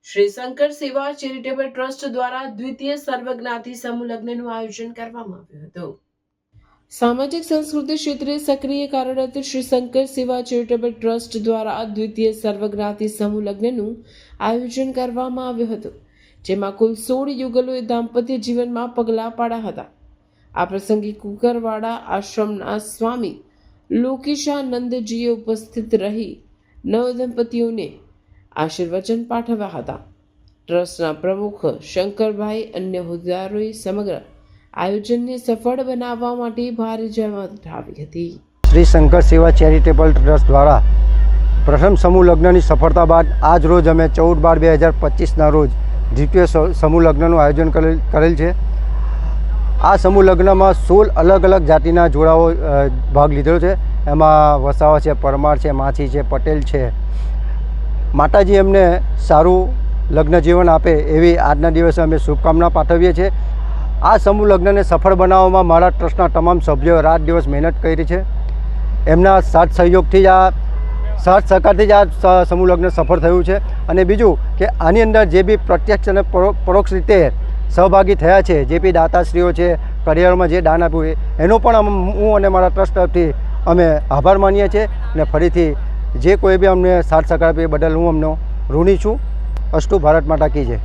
શ્રી શંકર સેવા charitable trust દ્વારા દ્વિતીય સર્વજ્ઞાતિ સમૂહ લગ્નનું આયોજન કરવામાં આવ્યું હતું। સામાજિક સંસ્કૃતિ ક્ષેત્રે સક્રિય કાર્યરત શ્રી શંકર સેવા ચેરિટેબલ ટ્રસ્ટ દ્વારા દ્વિતીય સર્વજ્ઞાતિ સમૂહ લગ્નનું આયોજન કરવામાં આવ્યું હતું, જેમાં કુલ 16 યુગલોએ દાંપત્ય જીવનમાં પગલાં પાડ્યા હતા। આ પ્રસંગે કુકરવાડા આશ્રમના સ્વામી લોકેશાનંદજીએ ઉપસ્થિત રહી નવદંપતીઓને આશીર્વચન પાઠવ્યા હતા। ટ્રસ્ટના પ્રમુખ શંકરભાઈ અન્ય હોદ્દેદારોએ સમગ્ર આયોજનને સફળ બનાવવા માટે ભારે જહેમત ઉઠાવી હતી। શ્રી શંકર સેવા ચેરિટેબલ ટ્રસ્ટ દ્વારા પ્રથમ સમૂહ લગ્નની સફળતા બાદ આજ રોજ અમે 14/12/2025ના રોજ દ્વિતીય સમૂહ લગ્નનું આયોજન કરેલ છે। આ સમૂહ લગ્નમાં 16 અલગ અલગ જાતિના જોડાઓ ભાગ લીધેલો છે। એમાં વસાવા છે, પરમાર છે, માછી છે, પટેલ છે। માતાજી એમને સારું લગ્ન જીવન આપે એવી આજના દિવસે અમે શુભકામના પાઠવીએ છીએ। આ સમૂહ લગ્નને સફળ બનાવવામાં મારા ટ્રસ્ટના તમામ સભ્યોએ રાત દિવસ મહેનત કરી છે। એમના સાથ સહયોગથી જ સાથ સહકારથી જ આ સમૂહ લગ્ન સફળ થયું છે। અને બીજું કે આની અંદર જે બી પ્રત્યક્ષ અને પરોક્ષ રીતે સહભાગી થયા છે, જે બી દાતાશ્રીઓ છે, કરિયરમાં જે દાન આપ્યું એનો પણ હું અને મારા ટ્રસ્ટ તરફથી અમે આભાર માનીએ છીએ। અને ફરીથી જે કોઈ બી અમને સાથ સહકાર આપે એ બદલ હું અમનો ઋણી છું। અસ્તુ ભારત માતા કી જય।